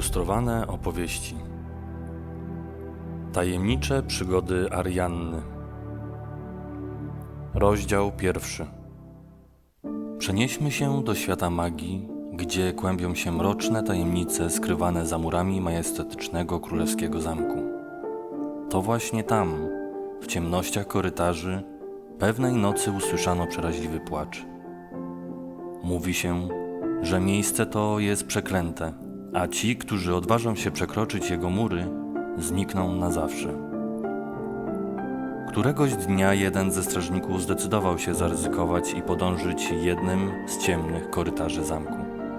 Ilustrowane opowieści. Tajemnicze przygody Arianny. Rozdział 1. Przenieśmy się do świata magii, gdzie kłębią się mroczne tajemnice skrywane za murami majestatycznego królewskiego zamku. To właśnie tam, w ciemnościach korytarzy, pewnej nocy usłyszano przeraźliwy płacz. Mówi się, że miejsce to jest przeklęte, a ci, którzy odważą się przekroczyć jego mury, znikną na zawsze. Któregoś dnia jeden ze strażników zdecydował się zaryzykować i podążyć jednym z ciemnych korytarzy zamku,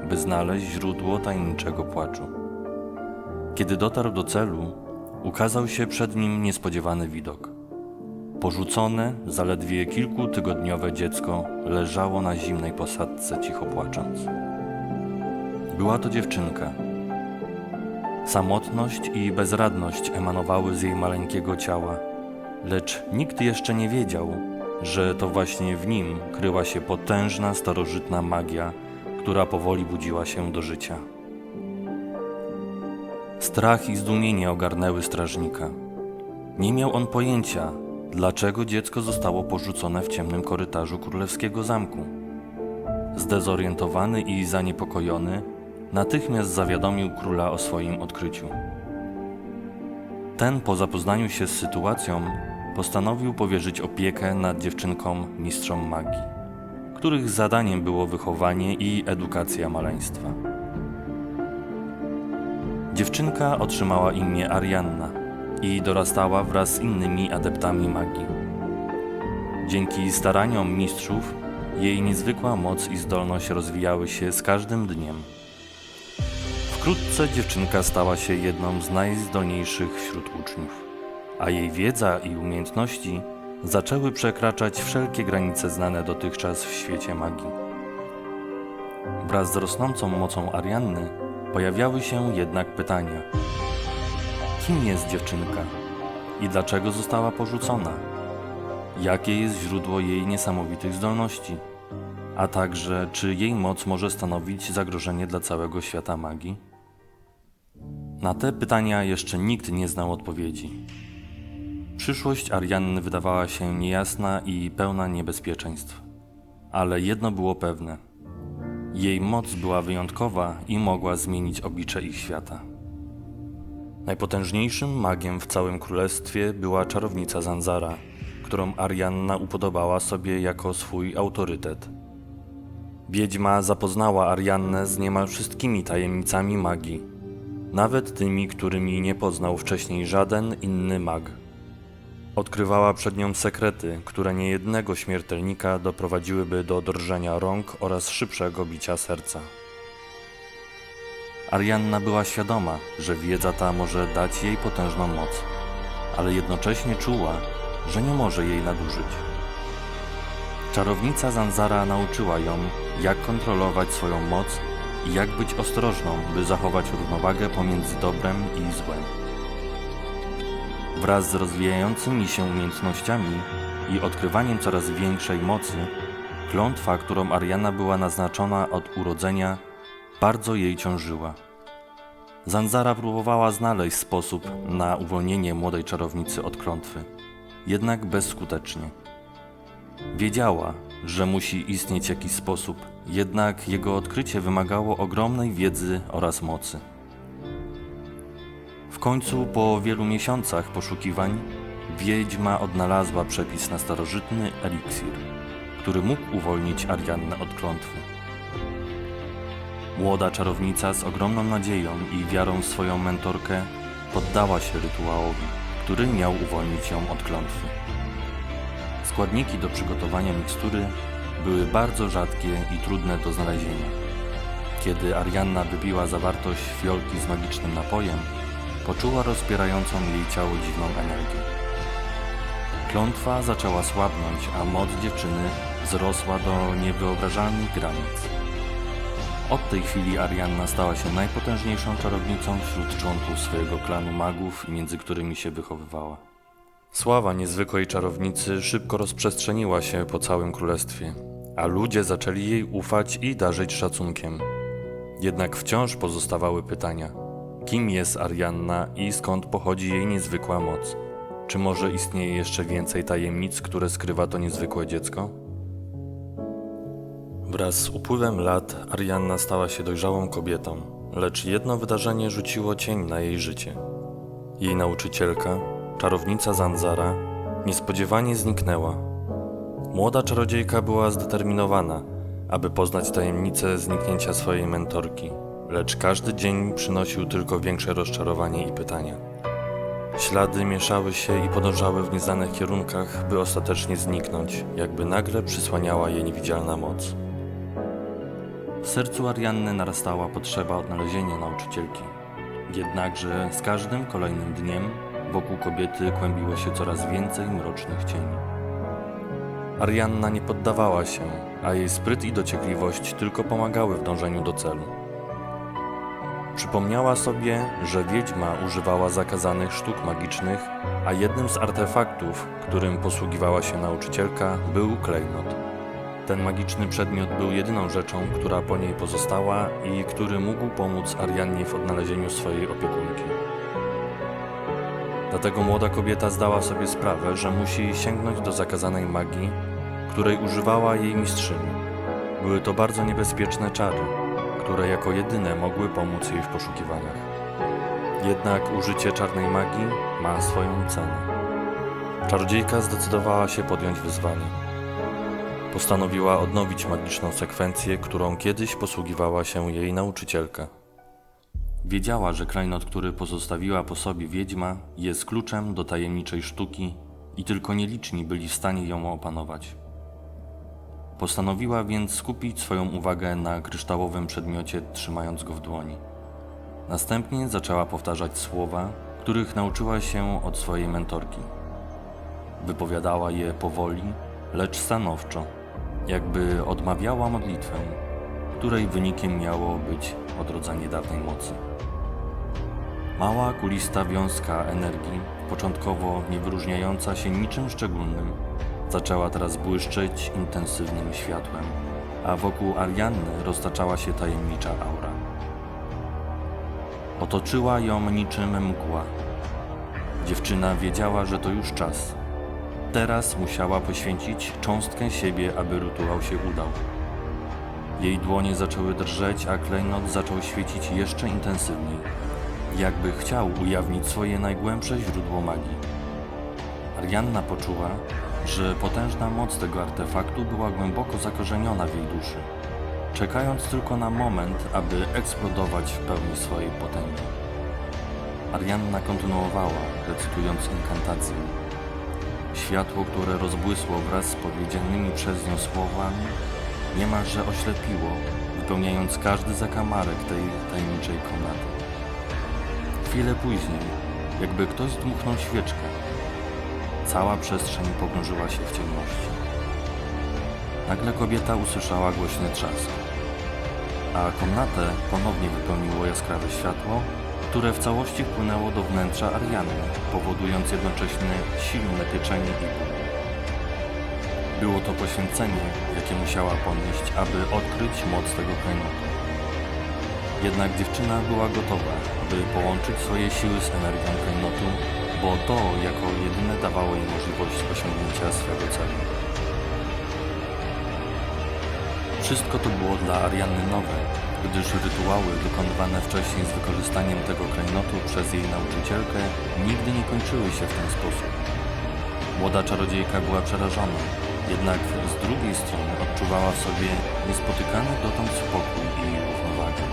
by znaleźć źródło tajemniczego płaczu. Kiedy dotarł do celu, ukazał się przed nim niespodziewany widok. Porzucone, zaledwie kilkutygodniowe dziecko leżało na zimnej posadzce, cicho płacząc. Była to dziewczynka. Samotność i bezradność emanowały z jej maleńkiego ciała, lecz nikt jeszcze nie wiedział, że to właśnie w nim kryła się potężna, starożytna magia, która powoli budziła się do życia. Strach i zdumienie ogarnęły strażnika. Nie miał on pojęcia, dlaczego dziecko zostało porzucone w ciemnym korytarzu królewskiego zamku. Zdezorientowany i zaniepokojony, natychmiast zawiadomił króla o swoim odkryciu. Ten, po zapoznaniu się z sytuacją, postanowił powierzyć opiekę nad dziewczynką mistrzom magii, których zadaniem było wychowanie i edukacja maleństwa. Dziewczynka otrzymała imię Arianna i dorastała wraz z innymi adeptami magii. Dzięki staraniom mistrzów jej niezwykła moc i zdolność rozwijały się z każdym dniem. Wkrótce dziewczynka stała się jedną z najzdolniejszych wśród uczniów, a jej wiedza i umiejętności zaczęły przekraczać wszelkie granice znane dotychczas w świecie magii. Wraz z rosnącą mocą Arianny pojawiały się jednak pytania. Kim jest dziewczynka i dlaczego została porzucona? Jakie jest źródło jej niesamowitych zdolności? A także, czy jej moc może stanowić zagrożenie dla całego świata magii? Na te pytania jeszcze nikt nie znał odpowiedzi. Przyszłość Arianny wydawała się niejasna i pełna niebezpieczeństw. Ale jedno było pewne. Jej moc była wyjątkowa i mogła zmienić oblicze ich świata. Najpotężniejszym magiem w całym królestwie była czarownica Zanzara, którą Arianna upodobała sobie jako swój autorytet. Wiedźma zapoznała Ariannę z niemal wszystkimi tajemnicami magii, nawet tymi, którymi nie poznał wcześniej żaden inny mag. Odkrywała przed nią sekrety, które niejednego śmiertelnika doprowadziłyby do drżenia rąk oraz szybszego bicia serca. Arianna była świadoma, że wiedza ta może dać jej potężną moc, ale jednocześnie czuła, że nie może jej nadużyć. Czarownica Zanzara nauczyła ją, jak kontrolować swoją moc i jak być ostrożną, by zachować równowagę pomiędzy dobrem i złem. Wraz z rozwijającymi się umiejętnościami i odkrywaniem coraz większej mocy, klątwa, którą Arianna była naznaczona od urodzenia, bardzo jej ciążyła. Zanzara próbowała znaleźć sposób na uwolnienie młodej czarownicy od klątwy, jednak bezskutecznie. Wiedziała, że musi istnieć jakiś sposób, jednak jego odkrycie wymagało ogromnej wiedzy oraz mocy. W końcu, po wielu miesiącach poszukiwań, wiedźma odnalazła przepis na starożytny eliksir, który mógł uwolnić Ariannę od klątwy. Młoda czarownica z ogromną nadzieją i wiarą w swoją mentorkę poddała się rytuałowi, który miał uwolnić ją od klątwy. Składniki do przygotowania mikstury były bardzo rzadkie i trudne do znalezienia. Kiedy Arianna wypiła zawartość fiolki z magicznym napojem, poczuła rozpierającą jej ciało dziwną energię. Klątwa zaczęła słabnąć, a moc dziewczyny wzrosła do niewyobrażalnych granic. Od tej chwili Arianna stała się najpotężniejszą czarownicą wśród członków swojego klanu magów, między którymi się wychowywała. Sława niezwykłej czarownicy szybko rozprzestrzeniła się po całym królestwie, a ludzie zaczęli jej ufać i darzyć szacunkiem. Jednak wciąż pozostawały pytania. Kim jest Arianna i skąd pochodzi jej niezwykła moc? Czy może istnieje jeszcze więcej tajemnic, które skrywa to niezwykłe dziecko? Wraz z upływem lat Arianna stała się dojrzałą kobietą, lecz jedno wydarzenie rzuciło cień na jej życie. Jej nauczycielka, czarownica Zanzara, niespodziewanie zniknęła. Młoda czarodziejka była zdeterminowana, aby poznać tajemnicę zniknięcia swojej mentorki, lecz każdy dzień przynosił tylko większe rozczarowanie i pytania. Ślady mieszały się i podążały w nieznanych kierunkach, by ostatecznie zniknąć, jakby nagle przysłaniała je niewidzialna moc. W sercu Arianny narastała potrzeba odnalezienia nauczycielki. Jednakże z każdym kolejnym dniem wokół kobiety kłębiło się coraz więcej mrocznych cieni. Arianna nie poddawała się, a jej spryt i dociekliwość tylko pomagały w dążeniu do celu. Przypomniała sobie, że wiedźma używała zakazanych sztuk magicznych, a jednym z artefaktów, którym posługiwała się nauczycielka, był klejnot. Ten magiczny przedmiot był jedyną rzeczą, która po niej pozostała i który mógł pomóc Ariannie w odnalezieniu swojej opiekunki. Dlatego młoda kobieta zdała sobie sprawę, że musi sięgnąć do zakazanej magii, której używała jej mistrzyni. Były to bardzo niebezpieczne czary, które jako jedyne mogły pomóc jej w poszukiwaniach. Jednak użycie czarnej magii ma swoją cenę. Czarodziejka zdecydowała się podjąć wyzwanie. Postanowiła odnowić magiczną sekwencję, którą kiedyś posługiwała się jej nauczycielka. Wiedziała, że klejnot, który pozostawiła po sobie wiedźma, jest kluczem do tajemniczej sztuki i tylko nieliczni byli w stanie ją opanować. Postanowiła więc skupić swoją uwagę na kryształowym przedmiocie, trzymając go w dłoni. Następnie zaczęła powtarzać słowa, których nauczyła się od swojej mentorki. Wypowiadała je powoli, lecz stanowczo, jakby odmawiała modlitwę, której wynikiem miało być odrodzenie dawnej mocy. Mała, kulista wiązka energii, początkowo nie wyróżniająca się niczym szczególnym, zaczęła teraz błyszczeć intensywnym światłem, a wokół Arianny roztaczała się tajemnicza aura. Otoczyła ją niczym mgła. Dziewczyna wiedziała, że to już czas. Teraz musiała poświęcić cząstkę siebie, aby rytuał się udał. Jej dłonie zaczęły drżeć, a klejnot zaczął świecić jeszcze intensywniej, jakby chciał ujawnić swoje najgłębsze źródło magii. Arianna poczuła, że potężna moc tego artefaktu była głęboko zakorzeniona w jej duszy, czekając tylko na moment, aby eksplodować w pełni swojej potęgi. Arianna kontynuowała, recytując inkantację. Światło, które rozbłysło wraz z powiedzianymi przez nią słowami, niemalże oślepiło, wypełniając każdy zakamarek tej tajemniczej komnaty. Chwilę później, jakby ktoś dmuchnął świeczkę, cała przestrzeń pogrążyła się w ciemności. Nagle kobieta usłyszała głośny trzask, a komnatę ponownie wypełniło jaskrawe światło, które w całości wpłynęło do wnętrza Arianny, powodując jednocześnie silne pieczenie i ból. Było to poświęcenie, jakie musiała ponieść, aby odkryć moc tego klejnotu. Jednak dziewczyna była gotowa, by połączyć swoje siły z energią klejnotu, bo to jako jedyne dawało jej możliwość osiągnięcia swego celu. Wszystko to było dla Arianny nowe, gdyż rytuały wykonywane wcześniej z wykorzystaniem tego klejnotu przez jej nauczycielkę nigdy nie kończyły się w ten sposób. Młoda czarodziejka była przerażona, jednak z drugiej strony odczuwała w sobie niespotykany dotąd spokój i równowagę.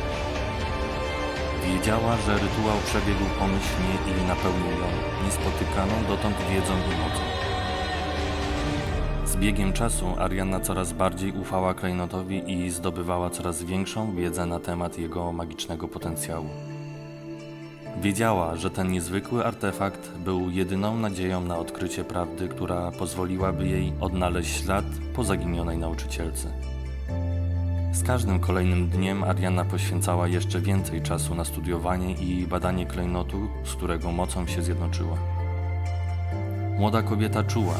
Wiedziała, że rytuał przebiegł pomyślnie i napełnił ją niespotykaną dotąd wiedzą i mocą. Z biegiem czasu Arianna coraz bardziej ufała klejnotowi i zdobywała coraz większą wiedzę na temat jego magicznego potencjału. Wiedziała, że ten niezwykły artefakt był jedyną nadzieją na odkrycie prawdy, która pozwoliłaby jej odnaleźć ślad po zaginionej nauczycielce. Z każdym kolejnym dniem Arianna poświęcała jeszcze więcej czasu na studiowanie i badanie klejnotu, z którego mocą się zjednoczyła. Młoda kobieta czuła,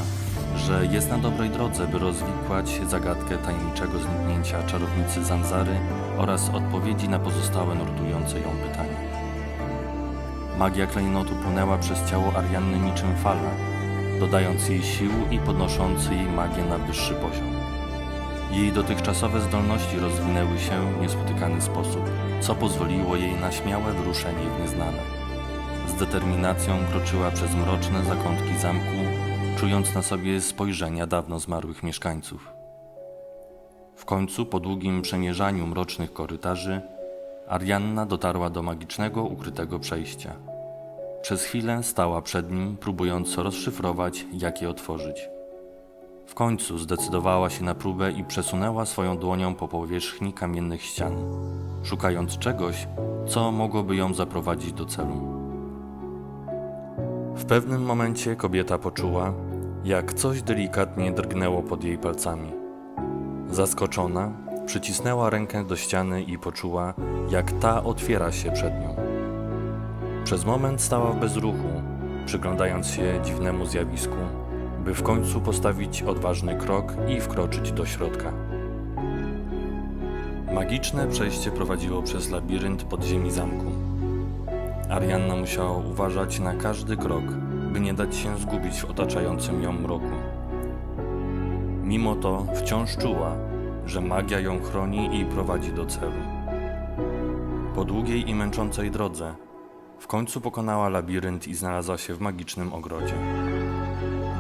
że jest na dobrej drodze, by rozwikłać zagadkę tajemniczego zniknięcia czarownicy Zanzary oraz odpowiedzi na pozostałe nurtujące ją pytania. Magia klejnotu płynęła przez ciało Arianny niczym fala, dodając jej sił i podnosząc jej magię na wyższy poziom. Jej dotychczasowe zdolności rozwinęły się w niespotykany sposób, co pozwoliło jej na śmiałe wyruszenie w nieznane. Z determinacją kroczyła przez mroczne zakątki zamku, czując na sobie spojrzenia dawno zmarłych mieszkańców. W końcu, po długim przemierzaniu mrocznych korytarzy, Arianna dotarła do magicznego, ukrytego przejścia. Przez chwilę stała przed nim, próbując rozszyfrować, jak je otworzyć. W końcu zdecydowała się na próbę i przesunęła swoją dłonią po powierzchni kamiennych ścian, szukając czegoś, co mogłoby ją zaprowadzić do celu. W pewnym momencie kobieta poczuła, jak coś delikatnie drgnęło pod jej palcami. Zaskoczona, przycisnęła rękę do ściany i poczuła, jak ta otwiera się przed nią. Przez moment stała w bezruchu, przyglądając się dziwnemu zjawisku, by w końcu postawić odważny krok i wkroczyć do środka. Magiczne przejście prowadziło przez labirynt podziemi zamku. Arianna musiała uważać na każdy krok, by nie dać się zgubić w otaczającym ją mroku. Mimo to wciąż czuła, że magia ją chroni i prowadzi do celu. Po długiej i męczącej drodze w końcu pokonała labirynt i znalazła się w magicznym ogrodzie.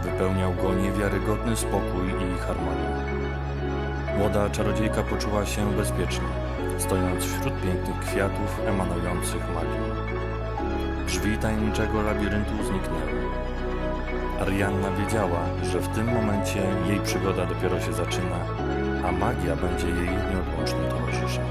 Wypełniał go niewiarygodny spokój i harmonia. Młoda czarodziejka poczuła się bezpiecznie, stojąc wśród pięknych kwiatów emanujących magią. Drzwi tajemniczego labiryntu zniknęły. Arianna wiedziała, że w tym momencie jej przygoda dopiero się zaczyna, a magia będzie jej nieodłącznym towarzyszem.